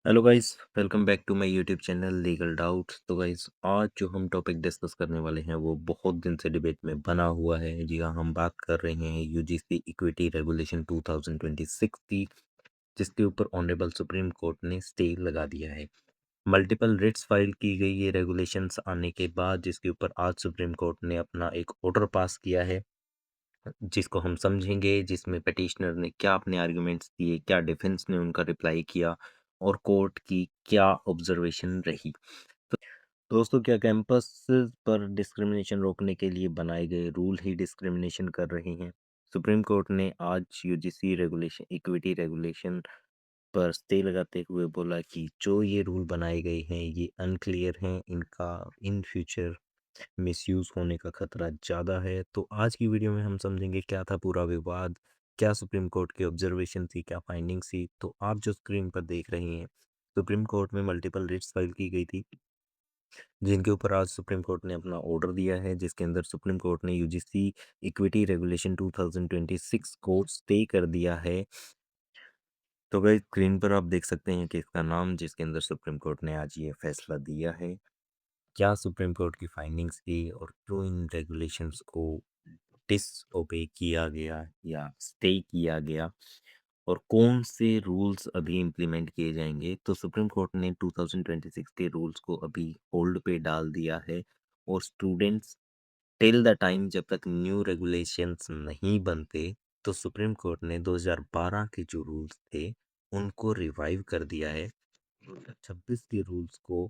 Hello guys, welcome back to my YouTube channel legal doubts. तो guys, आज जो हम टॉपिक डिस्कस करने वाले हैं वो बहुत दिन से डिबेट में बना हुआ है। जी हाँ, हम बात कर रहे हैं यूजीसी इक्विटी रेगुलेशन 2026 की, जिसके ऊपर ऑनरेबल सुप्रीम कोर्ट ने स्टे लगा दिया है। मल्टीपल रिट्स फाइल की गई ये रेगुलेशंस आने के बाद, जिसके ऊपर आज सुप्रीम कोर्ट ने अपना एक ऑर्डर पास किया है, जिसको हम समझेंगे, जिसमें पिटिशनर ने क्या अपने आर्गुमेंट्स दिए, क्या डिफेंस ने उनका रिप्लाई किया और कोर्ट की क्या ऑब्जर्वेशन रही। तो दोस्तों, क्या कैंपस पर डिस्क्रिमिनेशन रोकने के लिए बनाए गए रूल ही डिस्क्रिमिनेशन कर रहे हैं? सुप्रीम कोर्ट ने आज यूजीसी रेगुलेशन इक्विटी रेगुलेशन पर स्टे लगाते हुए बोला कि जो ये रूल बनाए गए हैं ये अनक्लियर हैं, इनका इन फ्यूचर मिसयूज़ होने का खतरा ज़्यादा है। तो आज की वीडियो में हम समझेंगे क्या था पूरा विवाद, क्या सुप्रीम कोर्ट की ऑब्जर्वेशन थी, क्या फाइंडिंग्स थी। तो आप जो स्क्रीन पर देख रहे हैं, सुप्रीम कोर्ट में मल्टीपल रिट्स फाइल की गई थी, जिनके ऊपर आज सुप्रीम कोर्ट ने अपना ऑर्डर दिया है, जिसके अंदर सुप्रीम कोर्ट ने यूजीसी इक्विटी रेगुलेशन 2026 को स्टे कर दिया है। तो गाइस, स्क्रीन पर आप देख सकते हैं कि इसका नाम, जिसके अंदर सुप्रीम कोर्ट ने आज ये फैसला दिया है, क्या सुप्रीम कोर्ट की फाइंडिंग्स थी और क्यों इन रेगुलेशंस को डिसओबे किया गया या स्टे किया गया, और कौन से रूल्स अभी इम्प्लीमेंट किए जाएंगे। तो सुप्रीम कोर्ट ने 2026 के रूल्स को अभी होल्ड पे डाल दिया है, और स्टूडेंट्स टिल द टाइम जब तक न्यू रेगुलेशंस नहीं बनते, तो सुप्रीम कोर्ट ने 2012 के जो रूल्स थे उनको रिवाइव कर दिया है। 2026 के रूल्स को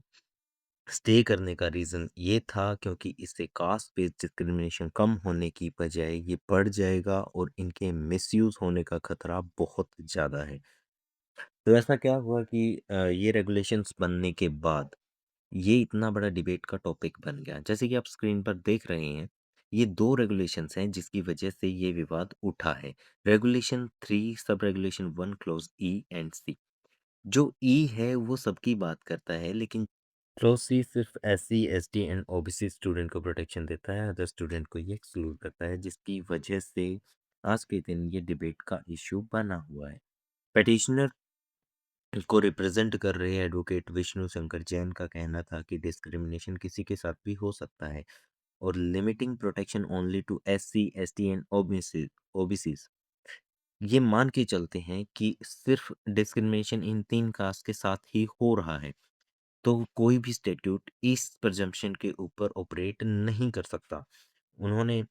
स्टे करने का रीज़न ये था क्योंकि इससे कास्ट बेस्ड डिस्क्रिमिनेशन कम होने की बजाय ये बढ़ जाएगा और इनके मिसयूज़ होने का खतरा बहुत ज़्यादा है। तो ऐसा क्या हुआ कि ये रेगुलेशंस बनने के बाद ये इतना बड़ा डिबेट का टॉपिक बन गया। जैसे कि आप स्क्रीन पर देख रहे हैं, ये 2 रेगुलेशंस हैं जिसकी वजह से ये विवाद उठा है। रेगुलेशन 3 सब regulation 1 clause E and C. जो ई है वो सबकी बात करता है, लेकिन क्लॉज़ सी सिर्फ SC, ST and OBC student को प्रोटेक्शन देता है, अदर स्टूडेंट को ये एक्सक्लूड करता है, जिसकी वजह से आज के दिन ये डिबेट का इश्यू बना हुआ है। पिटिशनर को रिप्रेजेंट कर रहे एडवोकेट विष्णु शंकर जैन का कहना था कि डिस्क्रिमिनेशन किसी के साथ भी हो सकता है, और limiting protection only to SC, ST and OBCs, ये मान के चलते हैं कि सिर्फ डिस्क्रिमिनेशन इन 3 कास्ट के साथ ही हो रहा है, तो कोई भी स्टैट्यूट इस प्रेज़म्पशन के ऊपर ऑपरेट नहीं कर सकता। उन्होंने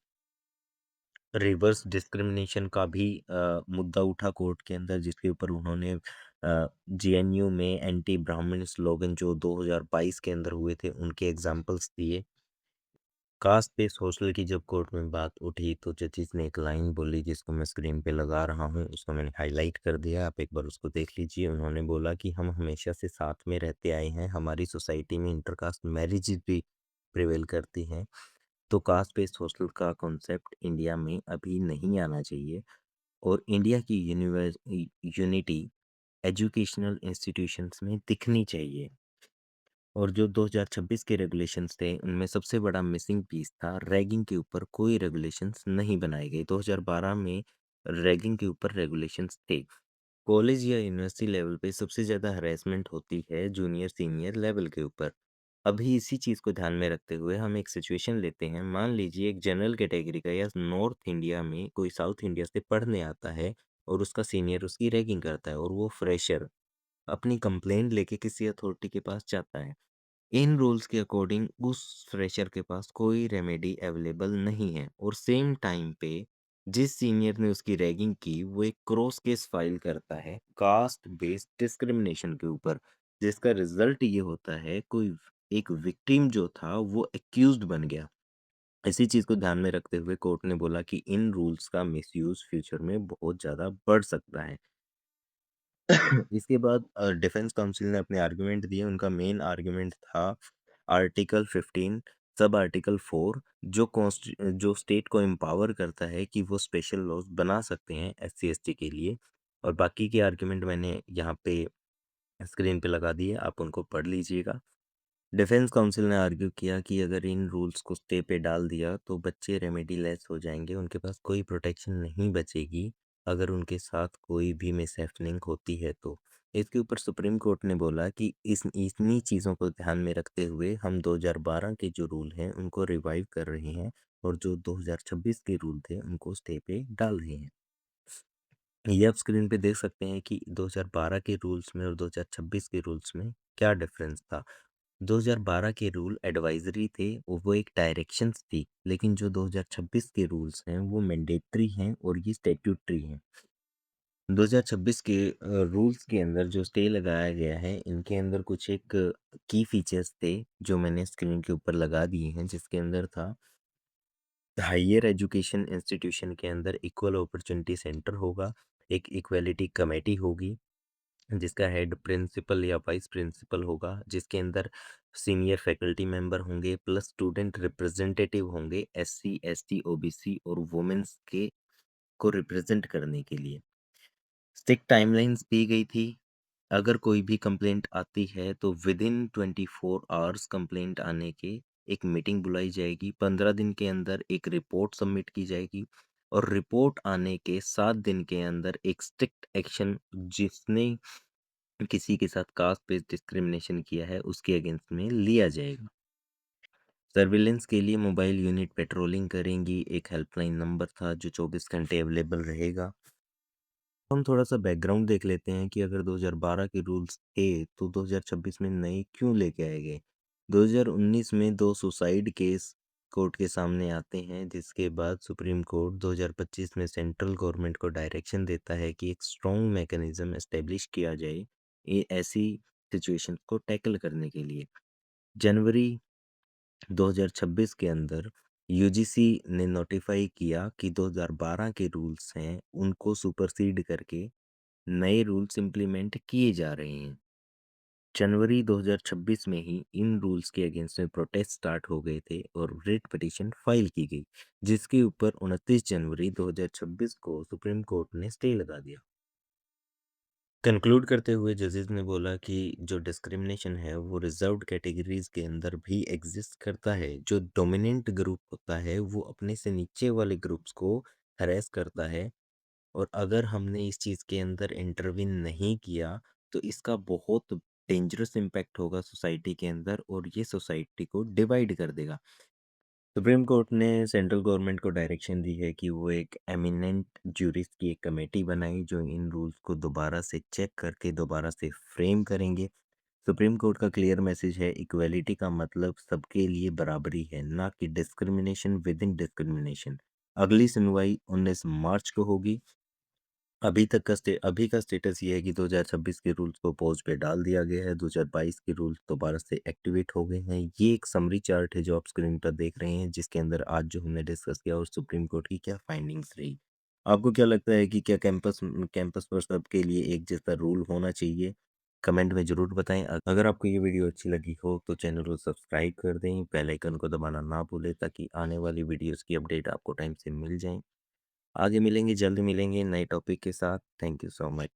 रिवर्स डिस्क्रिमिनेशन का भी मुद्दा उठा कोर्ट के अंदर, जिसके ऊपर उन्होंने जेएनयू में एंटी ब्राह्मण स्लोगन जो 2022 के अंदर हुए थे, उनके एग्ज़ाम्पल्स दिए। कास्ट बेस्ड हॉस्टल की जब कोर्ट में बात उठी, तो जजेस ने एक लाइन बोली, जिसको मैं स्क्रीन पे लगा रहा हूँ, उसको मैंने हाईलाइट कर दिया, आप एक बार उसको देख लीजिए। उन्होंने बोला कि हम हमेशा से साथ में रहते आए हैं, हमारी सोसाइटी में इंटरकास्ट मैरिजेस भी प्रिवेल करती हैं, तो कास्ट बेस्ड हॉस्टल का कॉन्सेप्ट इंडिया में अभी नहीं आना चाहिए, और इंडिया की यूनिटी एजुकेशनल इंस्टीट्यूशंस में दिखनी चाहिए। और जो 2026 के रेगुलेशंस थे, उनमें सबसे बड़ा मिसिंग पीस था, रैगिंग के ऊपर कोई रेगुलेशंस नहीं बनाए गए। 2012 में रैगिंग के ऊपर रेगुलेशंस थे। कॉलेज या यूनिवर्सिटी लेवल पे सबसे ज़्यादा हरेसमेंट होती है जूनियर सीनियर लेवल के ऊपर। अभी इसी चीज़ को ध्यान में रखते हुए हम एक सिचुएशन लेते हैं। मान लीजिए एक जनरल कैटेगरी का या नॉर्थ इंडिया में कोई साउथ इंडिया से पढ़ने आता है, और उसका सीनियर उसकी रैगिंग करता है, और वो फ्रेशर अपनी कंप्लेंट लेके किसी अथॉरिटी के पास जाता है। इन रूल्स के अकॉर्डिंग उस फ्रेशर के पास कोई रेमेडी अवेलेबल नहीं है, और सेम टाइम पे जिस सीनियर ने उसकी रैगिंग की, वो एक क्रॉस केस फाइल करता है कास्ट बेस्ड डिस्क्रिमिनेशन के ऊपर, जिसका रिजल्ट ये होता है, कोई एक विक्टिम जो था वो एक्यूज्ड बन गया। इसी चीज़ को ध्यान में रखते हुए कोर्ट ने बोला कि इन रूल्स का मिसयूज फ्यूचर में बहुत ज़्यादा बढ़ सकता है। इसके बाद डिफेंस काउंसिल ने अपने आर्गुमेंट दिए। उनका मेन आर्गुमेंट था आर्टिकल 15 सब आर्टिकल 4, जो स्टेट को एम्पावर करता है कि वो स्पेशल लॉज बना सकते हैं एससी एसटी के लिए। और बाकी के आर्गुमेंट मैंने यहाँ पे स्क्रीन पे लगा दिए, आप उनको पढ़ लीजिएगा। डिफेंस काउंसिल ने आर्ग्यू किया कि अगर इन रूल्स को स्टे पे डाल दिया तो बच्चे रेमेडी लेस हो जाएंगे, उनके पास कोई प्रोटेक्शन नहीं बचेगी अगर उनके साथ कोई भी मिसहैपनिंग होती है तो। इसके ऊपर सुप्रीम कोर्ट ने बोला कि इस इन्हीं चीज़ों को ध्यान में रखते हुए हम 2012 के जो रूल हैं उनको रिवाइव कर रहे हैं और जो 2026 के रूल थे उनको स्टे पे डाल रहे हैं। ये आप स्क्रीन पे देख सकते हैं कि 2012 के रूल्स में और 2026 के रूल्स में क्या डिफरेंस था। 2012 के रूल एडवाइजरी थे और वो एक डायरेक्शंस थी, लेकिन जो 2026 के रूल्स हैं वो मैंडेटरी हैं और ये स्टैट्यूटरी हैं। 2026 के रूल्स के अंदर जो स्टे लगाया गया है, इनके अंदर कुछ एक की फीचर्स थे जो मैंने स्क्रीन के ऊपर लगा दिए हैं, जिसके अंदर था हायर एजुकेशन इंस्टीट्यूशन के अंदर इक्वल अपॉर्चुनिटी सेंटर होगा, एक इक्वालिटी कमेटी होगी जिसका हेड प्रिंसिपल या वाइस प्रिंसिपल होगा, जिसके अंदर सीनियर फैकल्टी मेंबर होंगे प्लस स्टूडेंट रिप्रेजेंटेटिव होंगे एससी, एसटी, ओबीसी और वुमेन्स के को रिप्रेजेंट करने के लिए। स्ट्रिक्ट टाइमलाइंस दी गई थी। अगर कोई भी कंप्लेंट आती है तो विदिन 24 आवर्स कंप्लेंट आने के एक मीटिंग बुलाई जाएगी। 15 दिन के अंदर एक रिपोर्ट सबमिट की जाएगी और रिपोर्ट आने के 7 दिन के अंदर एक स्ट्रिक्ट एक्शन जिसने किसी के साथ कास्ट बेस्ड डिस्क्रिमिनेशन किया है उसके अगेंस्ट में लिया जाएगा। सर्विलेंस के लिए मोबाइल यूनिट पेट्रोलिंग करेंगी। एक हेल्पलाइन नंबर था जो 24 घंटे अवेलेबल रहेगा। हम थोड़ा-सा बैकग्राउंड देख लेते हैं कि अगर 2012 के रूल्स थे, तो 2026 में नए क्यों लेके आए गए? 2019 में 2 सुसाइड केस कोर्ट के सामने आते हैं, जिसके बाद सुप्रीम कोर्ट 2025 में सेंट्रल गवर्नमेंट को डायरेक्शन देता है कि एक स्ट्रॉन्ग मैकेनिज़्म एस्टेब्लिश किया जाए, ये ऐसी सिचुएशन को टैकल करने के लिए। जनवरी 2026 के अंदर यूजीसी ने नोटिफ़ाई किया कि 2012 के रूल्स हैं, उनको सुपरसीड करके नए रूल्स इम्प्लीमेंट किए जा रहे हैं। जनवरी 2026 में ही इन रूल्स के अगेंस्ट में प्रोटेस्ट स्टार्ट हो गए थे और रिट पिटीशन फाइल की गई, जिसके ऊपर 29 जनवरी 2026 को सुप्रीम कोर्ट ने स्टे लगा दिया। कंक्लूड करते हुए जजेस ने बोला कि जो डिस्क्रिमिनेशन है वो रिजर्व्ड कैटेगरीज के अंदर भी एग्जिस्ट करता है। जो डोमिनेंट ग्रुप होता है वो अपने से नीचे वाले ग्रुप्स को हरेस करता है और अगर हमने इस चीज़ के अंदर इंटरवीन नहीं किया तो इसका बहुत डेंजरस इम्पैक्ट होगा सोसाइटी के अंदर और ये सोसाइटी को डिवाइड कर देगा। सुप्रीम कोर्ट ने सेंट्रल गवर्नमेंट को डायरेक्शन दी है कि वो एक एमिनेंट ज्यूरिस्ट की एक कमेटी बनाई जो इन रूल्स को दोबारा से चेक करके दोबारा से फ्रेम करेंगे। सुप्रीम कोर्ट का क्लियर मैसेज है, इक्वलिटी का मतलब सबके लिए बराबरी है, ना कि डिस्क्रिमिनेशन विद इन डिस्क्रिमिनेशन। अगली सुनवाई 19 मार्च को होगी। अभी का स्टेटस ये है कि 2026 के रूल्स को पॉज पे डाल दिया गया है, 2022 के रूल्स दोबारा से एक्टिवेट हो गए हैं। ये एक समरी चार्ट है जो आप स्क्रीन पर देख रहे हैं, जिसके अंदर आज जो हमने डिस्कस किया और सुप्रीम कोर्ट की क्या फाइंडिंग्स रही। आपको क्या लगता है कि क्या कैंपस पर सबके लिए एक जैसा रूल होना चाहिए? कमेंट में ज़रूर बताएं। अगर आपको ये वीडियो अच्छी लगी हो तो चैनल को सब्सक्राइब कर दें, बेल आइकन को दबाना ना भूलें ताकि आने वाली वीडियोस की अपडेट आपको टाइम से मिल जाए। आगे मिलेंगे, जल्द मिलेंगे नए टॉपिक के साथ। Thank you so much.